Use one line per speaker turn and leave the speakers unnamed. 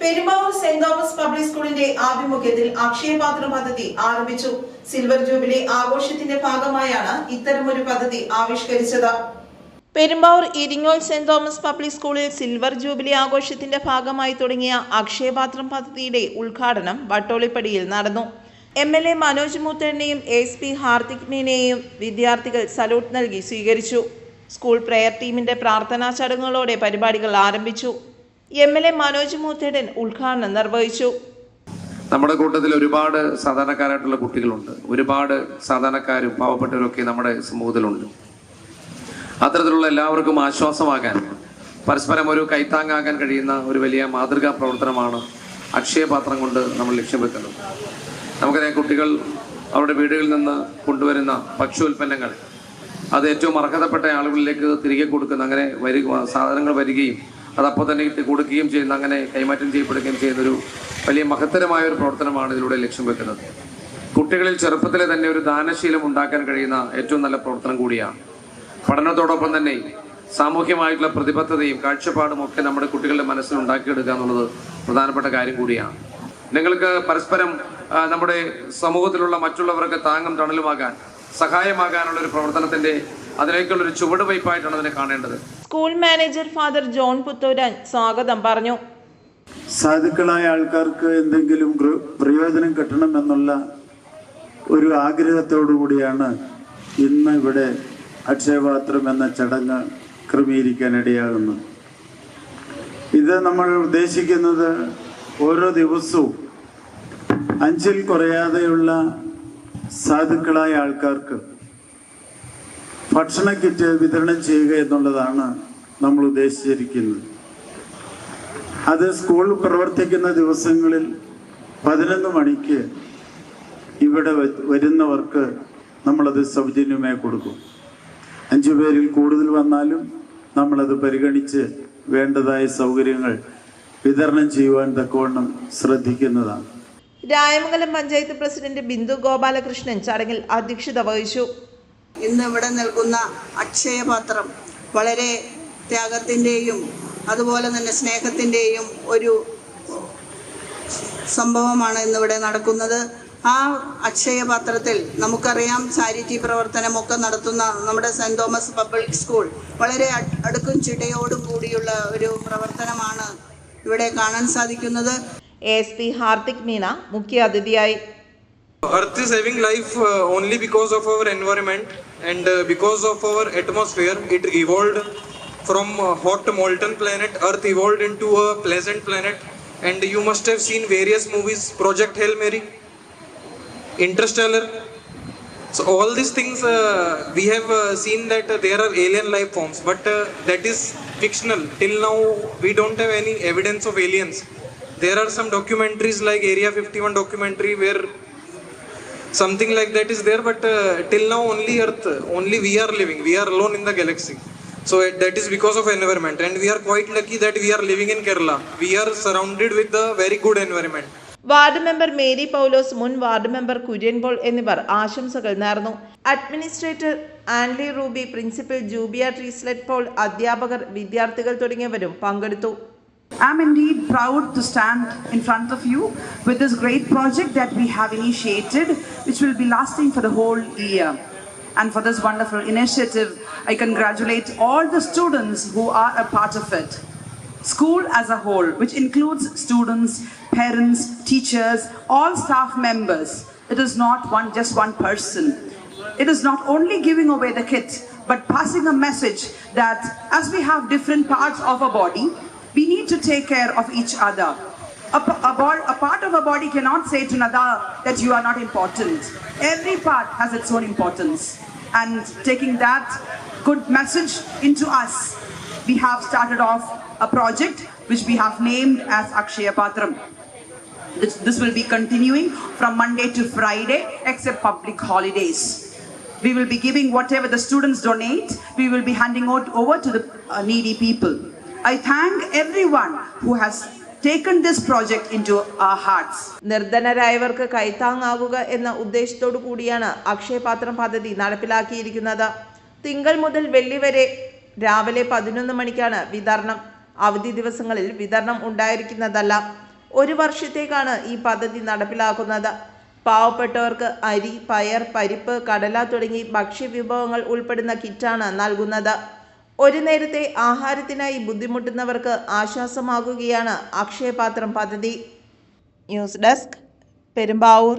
Perumbavoor saint Thomas public സ്കൂളിന്റെ ആഭിമുഖ്യത്തിൽ അക്ഷയപാത്രം പദ്ധതി ആരംഭിച്ചു. സിൽവർ ജൂബിലി ആഘോഷത്തിന്റെ ഭാഗമായാണ് ഇത്തരമൊരു പദ്ധതി ആവിഷ്കരിച്ചത്. പെരുമ്പാവൂർ ഇരിങ്ങോൽ സെന്റ് തോമസ് പബ്ലിക് സ്കൂളിൽ സിൽവർ ജൂബിലി ആഘോഷത്തിന്റെ ഭാഗമായി തുടങ്ങിയ അക്ഷയപാത്രം പദ്ധതിയുടെ ഉദ്ഘാടനം വട്ടോളിപ്പടിയിൽ നടന്നു. MLA മനോജ് മൂത്തേനെയും SP ഹാർദിക് മീനയെയും വിദ്യാർത്ഥികൾ സല്യൂട്ട് നൽകി സ്വീകരിച്ചു. സ്കൂൾ പ്രയർ ടീമിന്റെ പ്രാർത്ഥനാ ചടങ്ങുകളോടെ പരിപാടികൾ ആരംഭിച്ചു. MLA മനോജ് മൂത്തേടൻ ഉദ്ഘാടനം നിർവഹിച്ചു.
നമ്മുടെ കൂട്ടത്തിൽ ഒരുപാട് സാധാരണക്കാരായിട്ടുള്ള കുട്ടികളുണ്ട്. ഒരുപാട് സാധാരണക്കാരും പാവപ്പെട്ടവരൊക്കെ നമ്മുടെ സമൂഹത്തിലുണ്ട്. അത്തരത്തിലുള്ള എല്ലാവർക്കും ആശ്വാസമാകാൻ, പരസ്പരം ഒരു കൈത്താങ്ങാകാൻ കഴിയുന്ന ഒരു വലിയ മാതൃകാ പ്രവർത്തനമാണ് അക്ഷയപാത്രം കൊണ്ട് നമ്മൾ ലക്ഷ്യം വെക്കുന്നത്. നമുക്കറിയാം, കുട്ടികൾ അവരുടെ വീടുകളിൽ നിന്ന് കൊണ്ടുവരുന്ന ഭക്ഷ്യോൽപ്പന്നങ്ങൾ അത് ഏറ്റവും അർഹതപ്പെട്ട ആളുകളിലേക്ക് തിരികെ കൊടുക്കുന്ന, അങ്ങനെ സാധനങ്ങൾ വരികയും അതപ്പോൾ തന്നെ കൊടുക്കുകയും ചെയ്യുന്ന, അങ്ങനെ കൈമാറ്റം ചെയ്യപ്പെടുകയും ചെയ്യുന്നൊരു വലിയ മഹത്തരമായ ഒരു പ്രവർത്തനമാണ് ഇതിലൂടെ ലക്ഷ്യം വെക്കുന്നത്. കുട്ടികളിൽ ചെറുപ്പത്തിലെ തന്നെ ഒരു ദാനശീലം ഉണ്ടാക്കാൻ കഴിയുന്ന ഏറ്റവും നല്ല പ്രവർത്തനം കൂടിയാണ്. പഠനത്തോടൊപ്പം തന്നെ സാമൂഹ്യമായിട്ടുള്ള പ്രതിബദ്ധതയും കാഴ്ചപ്പാടും ഒക്കെ നമ്മുടെ കുട്ടികളുടെ മനസ്സിൽ ഉണ്ടാക്കിയെടുക്കുക എന്നുള്ളത് പ്രധാനപ്പെട്ട കാര്യം കൂടിയാണ്. നിങ്ങൾക്ക് പരസ്പരം നമ്മുടെ സമൂഹത്തിലുള്ള മറ്റുള്ളവർക്ക് താങ്ങും തണലുമാകാൻ, സഹായമാകാനുള്ള ഒരു പ്രവർത്തനത്തിന്റെ അതിലേക്കുള്ളൊരു ചുവടുവയ്പായിട്ടാണ് അതിനെ കാണേണ്ടത്.
School manager father John Puthooran സ്വാഗതം പറഞ്ഞു.
സാധുക്കളായ ആൾക്കാർക്ക് എന്തെങ്കിലും പ്രയോജനം കിട്ടണമെന്നുള്ള ഒരു ആഗ്രഹത്തോടു കൂടിയാണ് ഇന്ന് ഇവിടെ അക്ഷയപാത്രം എന്ന ചടങ്ങ് ക്രമീകരിക്കാനിടയാകുന്നത്. ഇത് നമ്മൾ ഉദ്ദേശിക്കുന്നത് ഓരോ ദിവസവും 5-ൽ കുറയാതെയുള്ള സാധുക്കളായ ആൾക്കാർക്ക് ഭക്ഷണ കിറ്റ് വിതരണം ചെയ്യുക എന്നുള്ളതാണ് നമ്മൾ ഉദ്ദേശിച്ചിരിക്കുന്നത്. അത് സ്കൂൾ പ്രവർത്തിക്കുന്ന ദിവസങ്ങളിൽ 11 മണിക്ക് ഇവിടെ വരുന്നവർക്ക് നമ്മളത് സൗജന്യമായി കൊടുക്കും. 5 പേരിൽ കൂടുതൽ വന്നാലും നമ്മളത് പരിഗണിച്ച് വേണ്ടതായ സൗകര്യങ്ങൾ വിതരണം ചെയ്യുവാൻ തക്കവണ്ണം ശ്രദ്ധിക്കുന്നതാണ്.
രായമംഗലം പഞ്ചായത്ത് പ്രസിഡന്റ് ബിന്ദു ഗോപാലകൃഷ്ണൻ ചടങ്ങിൽ അധ്യക്ഷത വഹിച്ചു.
ഇന്ന് ഇവിടെ നൽകുന്ന അക്ഷയപാത്രം വളരെ ത്യാഗത്തിൻ്റെയും അതുപോലെ തന്നെ സ്നേഹത്തിൻ്റെയും ഒരു സംഭവമാണ് ഇന്നിവിടെ നടക്കുന്നത്. ആ അക്ഷയപാത്രത്തിൽ നമുക്കറിയാം, ചാരിറ്റി പ്രവർത്തനമൊക്കെ നടത്തുന്ന നമ്മുടെ സെന്റ് തോമസ് പബ്ലിക് സ്കൂൾ വളരെ അടുക്കും ചിട്ടയോടും കൂടിയുള്ള ഒരു പ്രവർത്തനമാണ് ഇവിടെ കാണാൻ സാധിക്കുന്നത്.
SP ഹാർദിക് മീന മുഖ്യ അതിഥിയായി.
Earth is having life only because of our environment and because of our atmosphere. It evolved from a hot molten planet. Earth evolved into a pleasant planet, and you must have seen various movies, Project Hail Mary, Interstellar. So all these things we have seen that there are alien life forms, but that is fictional. Till now we don't have any evidence of aliens. There are some documentaries like Area 51 documentary where something like that is there, but till now only Earth, only we are living, we are alone in the galaxy. So that is because of environment, and we are quite lucky that we are living in Kerala. We are surrounded with a very good environment.
Ward member Mary Paulose, മുൻ ward member Kurian Paul എന്നിവർ ആശംസകൾ നേർന്നു. Administrator Anly Ruby, principal Jubiya Treeslet Paul, അധ്യാപകർ, വിദ്യാർത്ഥികൾ തുടങ്ങിയവരും പങ്കെടുത്തു.
I'm indeed proud to stand in front of you with this great project that we have initiated, which will be lasting for the whole year. And for this wonderful initiative, I congratulate all the students who are a part of it. School as a whole, which includes students, parents, teachers, all staff members. It is not just one person. It is not only giving away the kit, but passing a message that as we have different parts of our body, we need to take care of each other. A part of a body cannot say to another that you are not important. Every part has its own importance. And taking that good message into us, we have started off a project which we have named as Akshaya Patram. This will be continuing from Monday to Friday except public holidays. We will be giving whatever the students donate, we will be handing it over to the needy people. I thank everyone who has taken this project into our hearts.
നിർധനരായവർക്ക് കൈത്താങ്ങാകുക എന്ന ഉദ്ദേശത്തോടു കൂടിയാണ് അക്ഷയപാത്രം പദ്ധതി നടപ്പിലാക്കിയിരിക്കുന്നത്. തിങ്കൾ മുതൽ വെള്ളി വരെ രാവിലെ 11 മണിക്കാണ് വിതരണം. അവധി ദിവസങ്ങളിൽ വിതരണം ഉണ്ടായിരിക്കുന്നതല്ല. 1 വർഷത്തേക്കാണ് ഈ പദ്ധതി നടപ്പിലാക്കുന്നത്. പാവപ്പെട്ടവർക്ക് അരി, പയർ, പരിപ്പ്, കടല തുടങ്ങി ഭക്ഷ്യവിഭവങ്ങൾ ഉൾപ്പെടുന്ന കിറ്റാണ് നൽകുന്നത്. ഒരു നേരത്തെ ആഹാരത്തിനായി ബുദ്ധിമുട്ടുന്നവർക്ക് ആശ്വാസമാകുകയാണ് അക്ഷയപാത്രം പദ്ധതി. News desk, Perumbavoor.